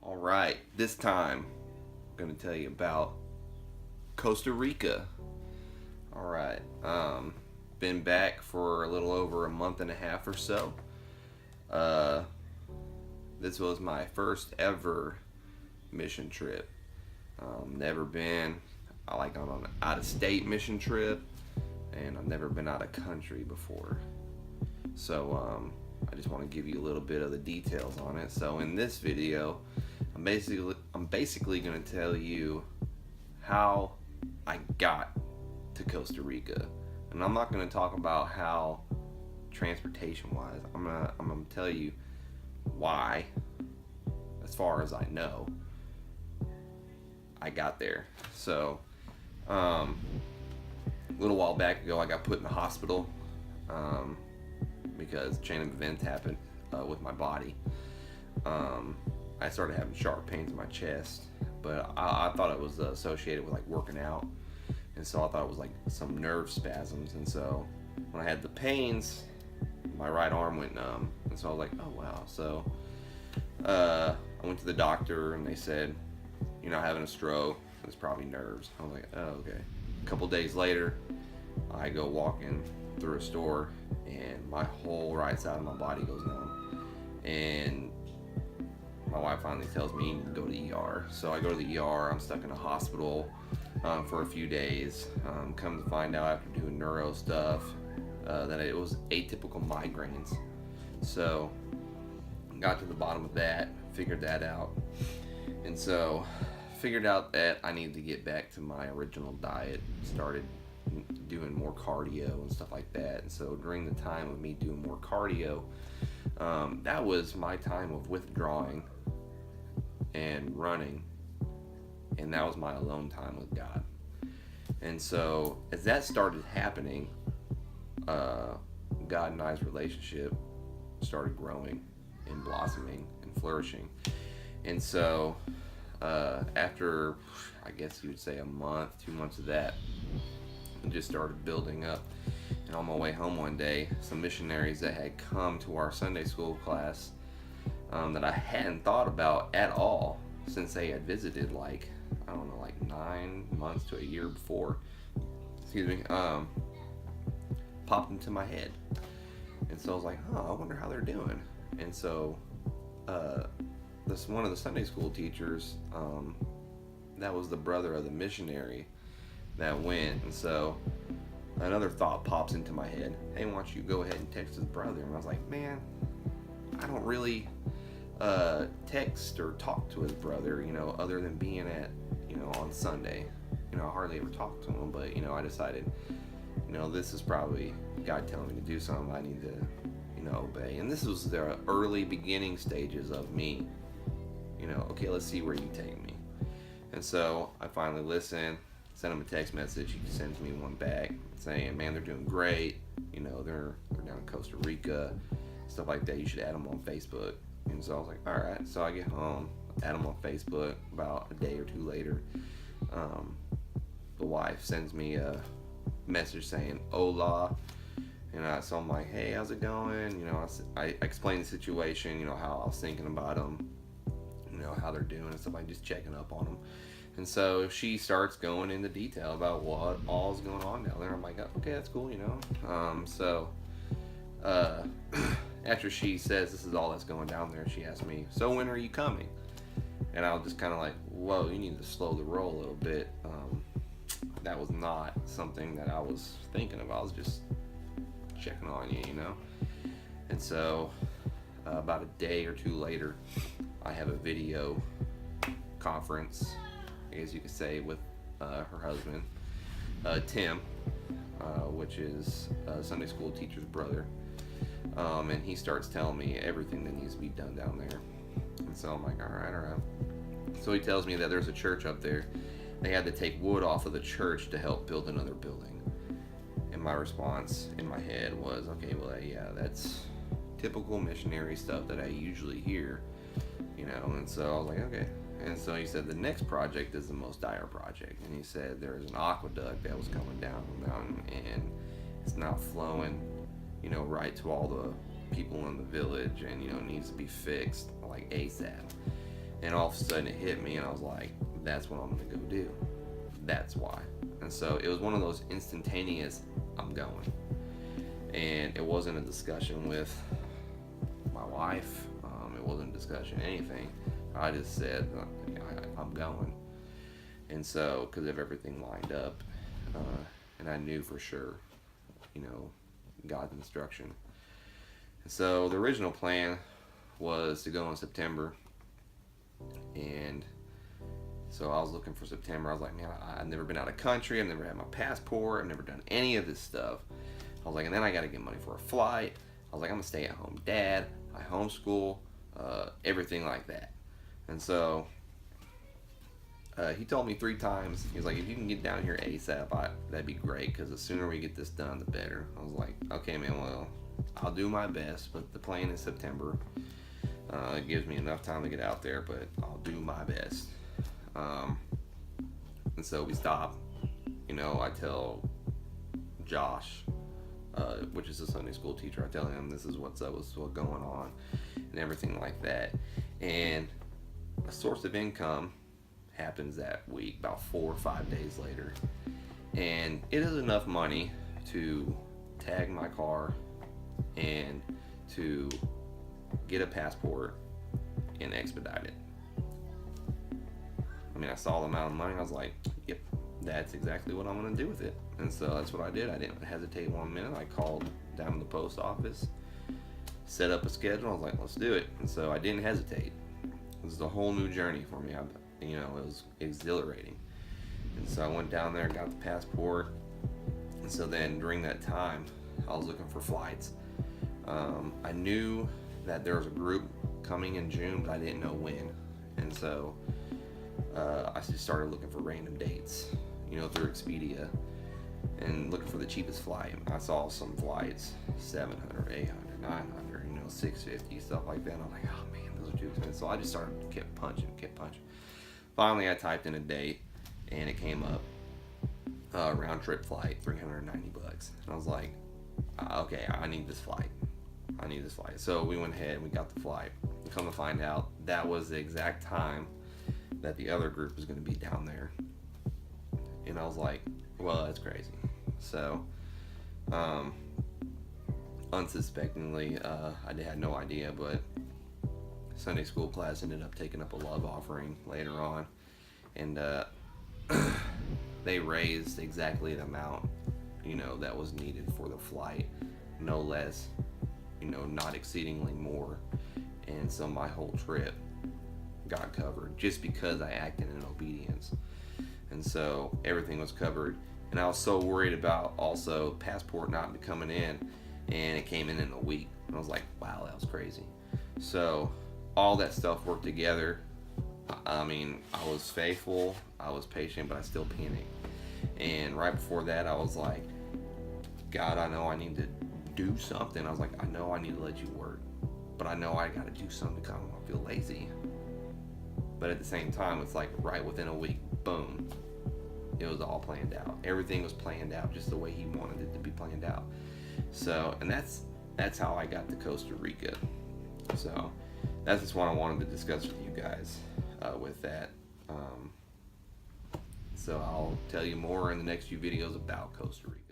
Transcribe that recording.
All right, this time I'm going to tell you about Costa Rica. All right, been back for a little over a month and a half or so. Uh, this was my first ever mission trip. Never been like on an out of state mission trip, and I've never been out of country before. So I just want to give you a little bit of the details on it. So in this video, I'm basically going to tell you how I got to Costa Rica, and I'm not going to talk about how transportation wise. I'm gonna tell you why, as far as I know, I got there. So a little while back ago, I got put in the hospital because a chain of events happened with my body. I started having sharp pains in my chest, but I thought it was associated with like working out, and so I thought it was like some nerve spasms. And so when I had the pains, my right arm went numb, and so I was like, oh wow. So I went to the doctor, and they said, you're not having a stroke, it's probably nerves. I was like, oh okay. A couple days later, I go walking through a store, and my whole right side of my body goes numb, and my wife finally tells me you need to go to the ER. So I go to the ER. I'm stuck in a hospital for a few days. Come to find out after doing neuro stuff that it was atypical migraines. So got to the bottom of that, figured that out, and so figured out that I needed to get back to my original diet. Started doing more cardio and stuff like that. And so during the time of me doing more cardio, that was my time of withdrawing and running, and that was my alone time with God. And so as that started happening, God and I's relationship started growing and blossoming and flourishing. And so after, I guess you would say, a month, 2 months of that, it just started building up. And on my way home one day, some missionaries that had come to our Sunday school class that I hadn't thought about at all since they had visited, like, I don't know, like 9 months to a year before, excuse me, popped into my head. And so I was like, oh, I wonder how they're doing. And so this one of the Sunday school teachers, that was the brother of the missionary that went. And so another thought pops into my head, hey, why don't you go ahead and text his brother? And I was like, man, I don't really text or talk to his brother, other than being at, on Sunday. I hardly ever talk to him, but I decided, this is probably God telling me to do something I need to obey. And this was the early beginning stages of me, okay, let's see where you take me. And so I finally listened, sent him a text message. He sends me one back saying, man, they're doing great, they're down in Costa Rica, stuff like that. You should add them on Facebook. And so I was like, all right. So I get home, add them on Facebook. About a day or two later, the wife sends me a message saying hola. And so I'm like, hey, how's it going? I explained the situation, how I was thinking about them, how they're doing and stuff, like just checking up on them. And so she starts going into detail about what all's going on down there. I'm like, okay, that's cool, So after she says this is all that's going down there, she asks me, so when are you coming? And I was just kind of like, whoa, you need to slow the roll a little bit. That was not something that I was thinking about. I was just checking on you, And so about a day or two later, I have a video conference, I guess you could say, with her husband, Tim, which is a Sunday school teacher's brother. And he starts telling me everything that needs to be done down there. And so I'm like, all right. So he tells me that there's a church up there. They had to take wood off of the church to help build another building. And my response in my head was, okay, well, yeah, that's typical missionary stuff that I usually hear, And so I was like, okay. And so he said the next project is the most dire project. And he said there's an aqueduct that was coming down the mountain, and it's not flowing, right to all the people in the village, and, it needs to be fixed like ASAP. And all of a sudden it hit me, and I was like, that's what I'm gonna go do. That's why. And so it was one of those instantaneous, I'm going. And it wasn't a discussion with my wife. It wasn't a discussion, anything. I just said, I'm going. And so, because of everything lined up, and I knew for sure, God's instruction. And so the original plan was to go in September. And so I was looking for September. I was like, man, I've never been out of country. I've never had my passport. I've never done any of this stuff. I was like, and then I got to get money for a flight. I was like, I'm going to stay at home dad. I homeschool, everything like that. And so he told me 3 times. He was like, if you can get down here ASAP, that'd be great, because the sooner we get this done, the better. I was like, okay, man, well, I'll do my best, but the plan is September. It gives me enough time to get out there, but I'll do my best. And so we stop. I tell Josh, which is a Sunday school teacher, I tell him this is what's going on and everything like that. And a source of income happens that week, about 4 or 5 days later. And it is enough money to tag my car and to get a passport and expedite it. I mean, I saw the amount of money, I was like, yep, that's exactly what I'm going to do with it. And so that's what I did. I didn't hesitate 1 minute. I called down to the post office, set up a schedule. I was like, let's do it. And so I didn't hesitate. This is a whole new journey for me. It was exhilarating. And so I went down there and got the passport. And so then during that time, I was looking for flights. I knew that there was a group coming in June, but I didn't know when. And so I just started looking for random dates, through Expedia, and looking for the cheapest flight. I saw some flights, 700, 800, 900, 650, stuff like that. And I'm like, oh man, those are too expensive. So I just kept punching. Finally, I typed in a date, and it came up, round trip flight, $390. And I was like, okay, I need this flight. So we went ahead and we got the flight. And come to find out, that was the exact time that the other group was going to be down there. And I was like, well, that's crazy. So, unsuspectingly, I had no idea, but Sunday school class ended up taking up a love offering later on. And they raised exactly the amount, that was needed for the flight. No less, not exceedingly more. And so my whole trip got covered just because I acted in obedience. And so everything was covered. And I was so worried about also passport not coming in, and it came in a week. And I was like, wow, that was crazy. So all that stuff worked together. I mean, I was faithful, I was patient, but I still panicked. And right before that, I was like, God, I know I need to do something. I was like, I know I need to let you work, but I know I got to do something because I don't want to feel lazy. But at the same time, it's like right within a week, boom, it was all planned out. Everything was planned out just the way he wanted it to be planned out. So, and that's how I got to Costa Rica. So that's just what I wanted to discuss with you guys with that. So I'll tell you more in the next few videos about Costa Rica.